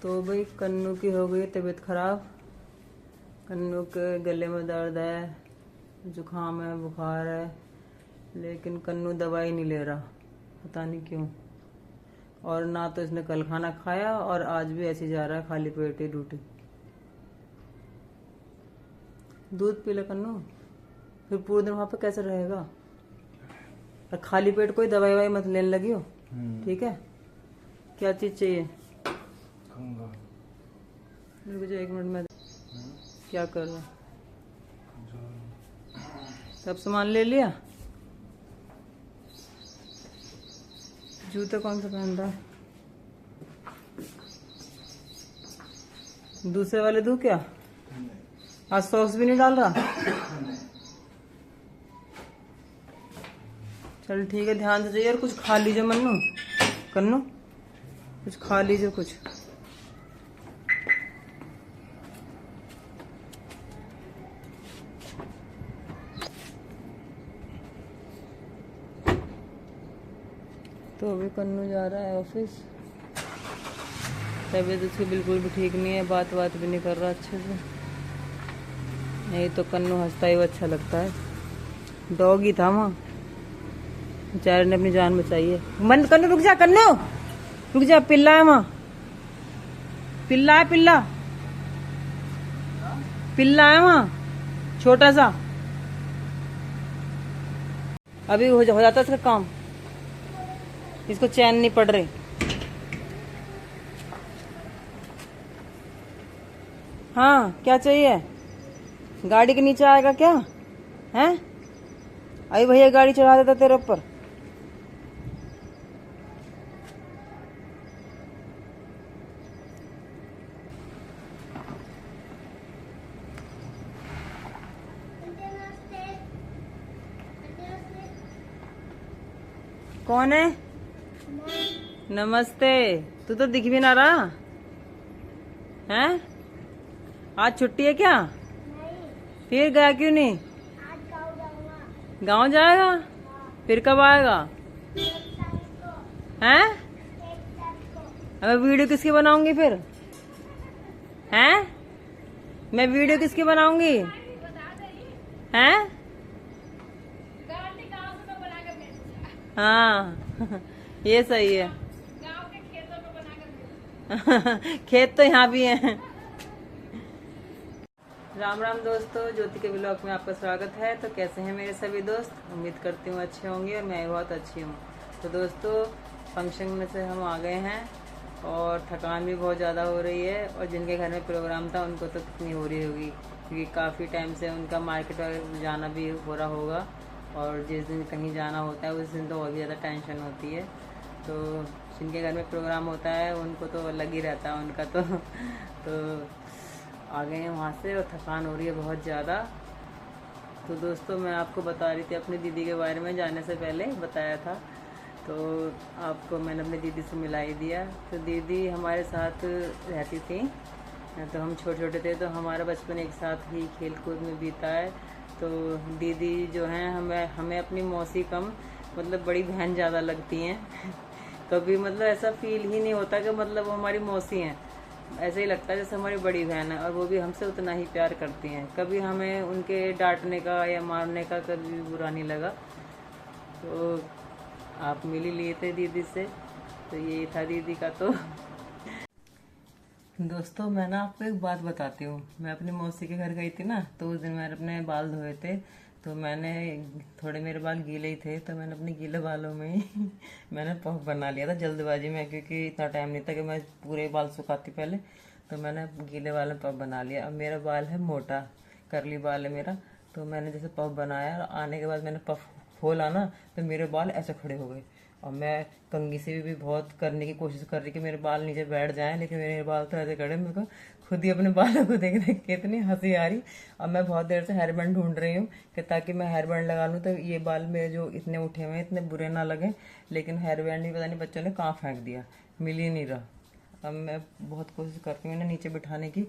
तो भाई कन्नू की हो गई तबीयत खराब। कन्नू के गले में दर्द है, जुकाम है, बुखार है, लेकिन कन्नू दवाई नहीं ले रहा, पता नहीं क्यों। और ना तो इसने कल खाना खाया और आज भी ऐसे जा रहा है खाली पेट ही ड्यूटी। दूध पी ले कन्नू, फिर पूरे दिन वहां पे कैसे रहेगा। और खाली पेट कोई दवाई ववाई मत लेने लगी हो, ठीक है। क्या चीज चाहिए? रुक जा 1 मिनट में। क्या कर रहा? सब सामान ले लिया? जूते कौन सा पहन रहा है? दूसरे वाले दूं क्या? आज सॉक्स भी नहीं डाल रहा? चल ठीक है, ध्यान से चाहिए। और कुछ खा लीजिए मन्नू, कन्नू कुछ खा लीजिए कुछ। तो अभी कन्नू जा रहा है ऑफिस। तबीयत उसकी बिल्कुल भी ठीक नहीं है, बात भी नहीं कर रहा अच्छे से। नहीं तो कन्नू हंसता ही अच्छा लगता है। डॉग ही था वहाँ, बेचारे ने अपनी जान बचाई है। मन कन्नू रुक जा, कन्नू रुक जा, पिल्ला है वहाँ, पिल्ला है, पिल्ला पिल्ला है वहाँ छोटा सा। अभी हो जाता इसका काम, इसको चैन नहीं पड़ रही। हाँ क्या चाहिए? गाड़ी के नीचे आएगा क्या? हैं? अभी भैया गाड़ी चढ़ा देता तेरे ऊपर। कौन है? नमस्ते। तू तो दिख भी ना रहा हैं? आज छुट्टी है क्या? नहीं। फिर गया क्यों नहीं? आज गाँव जाऊंगा। गाँव जाएगा? फिर कब आएगा? हैं? अब मैं वीडियो किसकी बनाऊंगी फिर? हैं? मैं वीडियो किसकी बनाऊंगी? हैं? हाँ ये सही है। गांव के खेतों में बनाकर खेत तो यहाँ भी हैं। राम राम दोस्तों, ज्योति के ब्लॉग में आपका स्वागत है। तो कैसे हैं मेरे सभी दोस्त? उम्मीद करती हूँ अच्छे होंगे और मैं बहुत अच्छी हूँ। तो दोस्तों, फंक्शन में से हम आ गए हैं और थकान भी बहुत ज़्यादा हो रही है। और जिनके घर में प्रोग्राम था उनको तो कितनी हो रही होगी, क्योंकि काफ़ी टाइम से उनका मार्केट जाना भी हो रहा होगा। और जिस दिन कहीं जाना होता है उस दिन तो और भी ज़्यादा टेंशन होती है। तो जिनके घर में प्रोग्राम होता है उनको तो अलग ही रहता है उनका तो आ गए हैं वहाँ से और थकान हो रही है बहुत ज़्यादा। तो दोस्तों, मैं आपको बता रही थी अपनी दीदी के बारे में, जाने से पहले बताया था। तो आपको मैंने अपनी दीदी से मिला ही दिया। तो दीदी हमारे साथ रहती थी, तो हम छोटे छोटे थे, तो हमारा बचपन एक साथ ही खेल कूद में बीता है। तो दीदी जो हैं हमें अपनी मौसी कम मतलब बड़ी बहन ज़्यादा लगती हैं। कभी मतलब ऐसा फील ही नहीं होता कि मतलब वो हमारी मौसी हैं। ऐसे ही लगता है जैसे हमारी बड़ी बहन है, और वो भी हमसे उतना ही प्यार करती हैं। कभी हमें उनके डांटने का या मारने का कभी भी बुरा नहीं लगा। तो आप मिल ही लिए थे दीदी से, तो यही था दीदी का। तो दोस्तों, मैं ना आपको एक बात बताती हूँ। मैं अपनी मौसी के घर गई थी ना, तो उस दिन मैंने अपने बाल धोए थे। तो मैंने थोड़े मेरे बाल गीले ही थे, तो मैंने अपने गीले बालों में ही मैंने पफ बना लिया था जल्दबाजी में, क्योंकि इतना टाइम नहीं था कि मैं पूरे बाल सुखाती पहले। तो मैंने गीले बालों में पफ बना लिया। अब मेरा बाल है मोटा, करली बाल है मेरा। तो मैंने जैसे पफ बनाया, आने के बाद मैंने पफ खोला ना, तो मेरे बाल ऐसे खड़े हो गए। और मैं कंघी से भी बहुत करने की कोशिश कर रही कि मेरे बाल नीचे बैठ जाएं, लेकिन मेरे बाल तो ऐसे खड़े। मेरे को खुद ही अपने बालों को देख देख के इतनी हंसी आ रही। अब मैं बहुत देर से हेयर बैंड ढूंढ रही हूँ कि ताकि मैं हेयर बैंड लगा लूँ, तो ये बाल मेरे जो इतने उठे हुए हैं इतने बुरे ना लगे। लेकिन हेयर बैंड भी पता नहीं बच्चों ने कहाँ फेंक दिया, मिल ही नहीं रहा। अब मैं बहुत कोशिश करती हूँ इन्हें नीचे बिठाने की,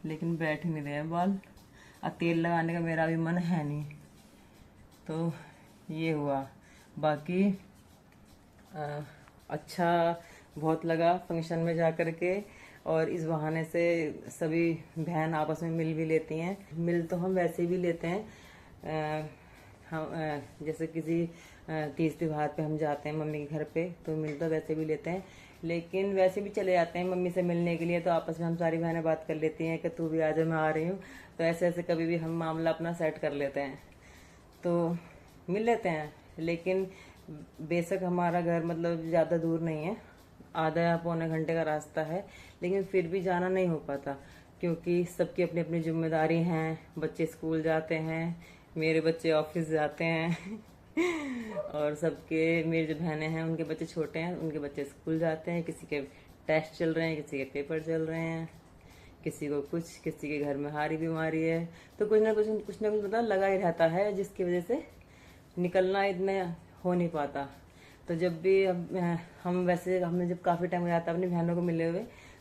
लेकिन बैठ ही नहीं रहे हैं बाल। अब तेल लगाने का मेरा भी मन है नहीं। तो ये हुआ। बाकी अच्छा बहुत लगा फंक्शन में जा कर के। और इस बहाने से सभी बहन आपस में मिल भी लेती हैं। मिल तो हम वैसे भी लेते हैं, हम जैसे किसी तीज त्योहार पे हम जाते हैं मम्मी के घर पे तो मिल तो वैसे भी लेते हैं, लेकिन वैसे भी चले जाते हैं मम्मी से मिलने के लिए। तो आपस में हम सारी बहनें बात कर लेती हैं कि तू भी आ जा, मैं आ रही हूँ। तो ऐसे ऐसे कभी भी हम मामला अपना सेट कर लेते हैं तो मिल लेते हैं। लेकिन बेशक हमारा घर मतलब ज़्यादा दूर नहीं है, आधा या पौने घंटे का रास्ता है, लेकिन फिर भी जाना नहीं हो पाता क्योंकि सबकी अपनी अपनी जिम्मेदारी हैं। बच्चे स्कूल जाते हैं, मेरे बच्चे ऑफिस जाते हैं और सबके, मेरी जो बहनें हैं उनके बच्चे छोटे हैं, उनके बच्चे स्कूल जाते हैं। किसी के टेस्ट चल रहे हैं, किसी के पेपर चल रहे हैं, किसी को कुछ, किसी के घर में हारी बीमारी है। तो कुछ ना कुछ मतलब लगा ही रहता है, जिसकी वजह से निकलना इतना हो नहीं पाता। तो जब भी हम वैसे हमने जब काफ़ी टाइम हो जाता है अपनी बहनों को मिले हुए,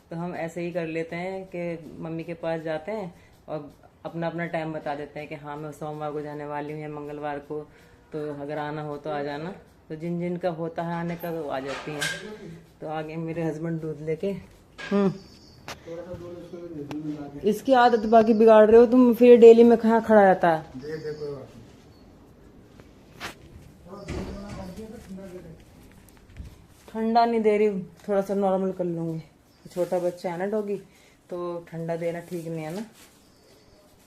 तो हम ऐसे ही कर लेते हैं कि मम्मी के पास जाते हैं और अपना अपना टाइम बता देते हैं कि हाँ मैं सोमवार को जाने वाली हूँ या मंगलवार को, तो अगर आना हो तो आ जाना। तो जिन जिन का होता है आने का वो आ जाती हैं। तो आगे मेरे हस्बैंड दूध लेके इसकी आदत बाकी बिगाड़ रहे हो तुम, फिर डेली में कहाँ खड़ा रहता है। ठंडा नहीं दे रही, थोड़ा सा नॉर्मल कर लूंगी। छोटा बच्चा है ना डॉगी, तो ठंडा देना ठीक नहीं है ना।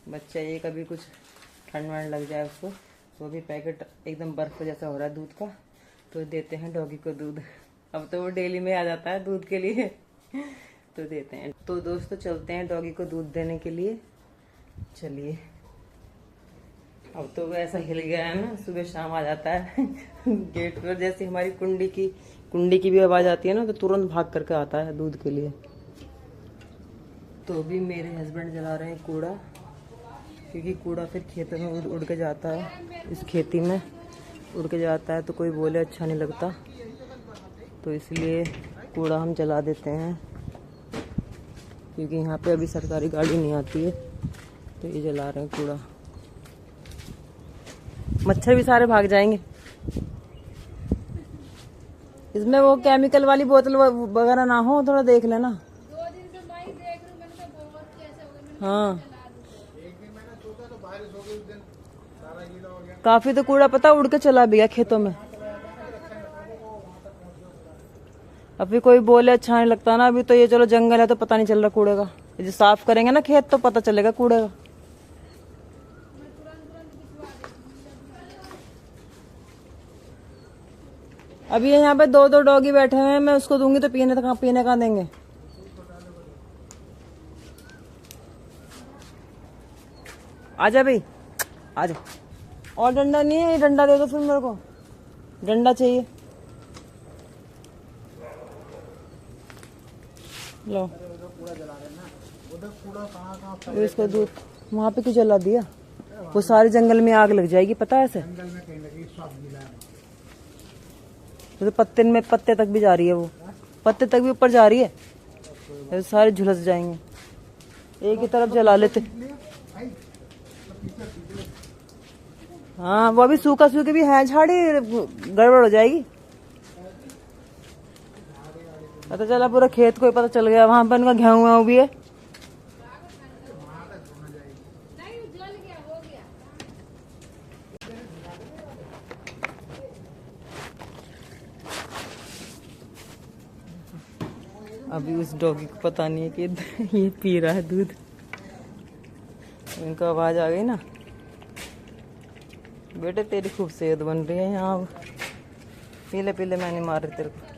बच्चा ये कभी कुछ ठंड वंड लग जाए उसको, तो भी पैकेट एकदम बर्फ जैसा हो रहा है दूध का, तो देते हैं डॉगी को दूध। अब तो वो डेली में आ जाता है दूध के लिए तो देते हैं। तो दोस्तों चलते हैं डॉगी को दूध देने के लिए। चलिए, अब तो वो ऐसा हिल गया है ना, सुबह शाम आ जाता है गेट पर। जैसे हमारी कुंडी की भी आवाज आती है ना, तो तुरंत भाग करके आता है दूध के लिए। तो भी मेरे हस्बैंड जला रहे हैं कूड़ा, क्योंकि कूड़ा फिर खेतों में उड़ के जाता है, इस खेती में उड़ के जाता है तो कोई बोले अच्छा नहीं लगता, तो इसलिए कूड़ा हम जला देते हैं। क्योंकि यहाँ पे अभी सरकारी गाड़ी नहीं आती है, तो ये जला रहे हैं कूड़ा। मच्छर भी सारे भाग जाएंगे। इसमें वो केमिकल वाली बोतल वगैरह ना हो, थोड़ा देख लेना। 2 दिन से मैं ही देख रही हूँ, मैंने कहा बहुत कैसे हो गया, हाँ, एक दिन मैंने सोचा तो बारिश हो गई, उस दिन सारा गीला हो गया। काफी तो कूड़ा पता उड़ के चला भी गया खेतों में। अभी कोई बोले अच्छा नहीं लगता ना, अभी तो ये चलो जंगल है तो पता नहीं चल रहा कूड़े का। जो साफ करेंगे ना खेत तो पता चलेगा कूड़े का। अभी यहाँ पे 2-2 डॉगी बैठे हुए हैं, मैं उसको दूंगी तो पीने कहाँ देंगे। आजा भाई आजा। और डंडा नहीं है, ये डंडा दे दो फिर मेरे को, डंडा चाहिए। लो वो इसको दूध वहाँ पे क्यों जला दिया? वो सारे जंगल में आग लग जाएगी, पता है ऐसे। तो पत्ते तक भी जा रही है, वो पत्ते तक भी ऊपर जा रही है, तो सारे झुलस जाएंगे। एक ही तरफ जला लेते। हाँ वो अभी सूखा भी है, झाड़ी गड़बड़ हो जाएगी। पता चला पूरा खेत को ही पता चल गया, वहां पर उनका गेहूं भी है। अभी उस डॉगी को पता नहीं है कि ये पी रहा है दूध। इनको आवाज आ गई ना, बेटे तेरी खूब सेहत बन रही है यहाँ। पीले पीले मैं नहीं मार रही तेरे को।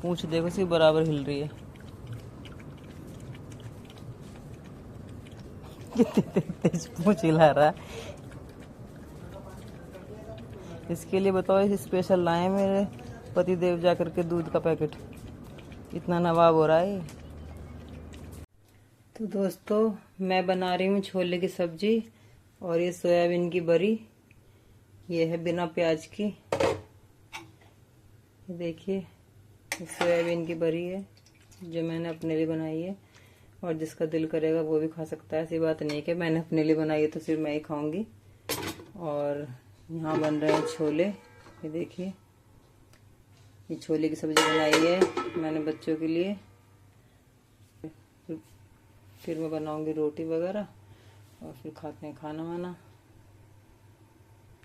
पूंछ देखो सी बराबर हिल रही है। कितनी तेज पूंछ हिला रहा है। इसके लिए बताओ स्पेशल लाए मेरे पति देव जाकर के दूध का पैकेट, इतना नवाब हो रहा है। तो दोस्तों मैं बना रही हूँ छोले की सब्जी, और ये सोयाबीन की बरी, ये है बिना प्याज की। देखिए सोयाबीन की बरी है, जो मैंने अपने लिए बनाई है, और जिसका दिल करेगा वो भी खा सकता है। ऐसी बात नहीं है कि मैंने अपने लिए बनाई है तो सिर्फ मैं ही खाऊंगी। और यहाँ बन रहे हैं छोले, ये देखिए, ये छोले की सब्जी बनाई है मैंने बच्चों के लिए। फिर मैं बनाऊंगी रोटी वगैरह और फिर खाते हैं खाना वाना।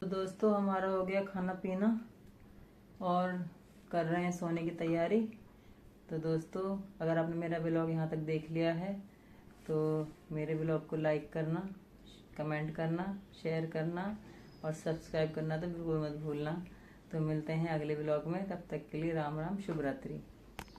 तो दोस्तों हमारा हो गया खाना पीना और कर रहे हैं सोने की तैयारी। तो दोस्तों अगर आपने मेरा ब्लॉग यहाँ तक देख लिया है तो मेरे ब्लॉग को लाइक करना, कमेंट करना, शेयर करना और सब्सक्राइब करना तो बिल्कुल मत भूलना। तो मिलते हैं अगले ब्लॉग में, तब तक के लिए राम राम, शुभ रात्रि।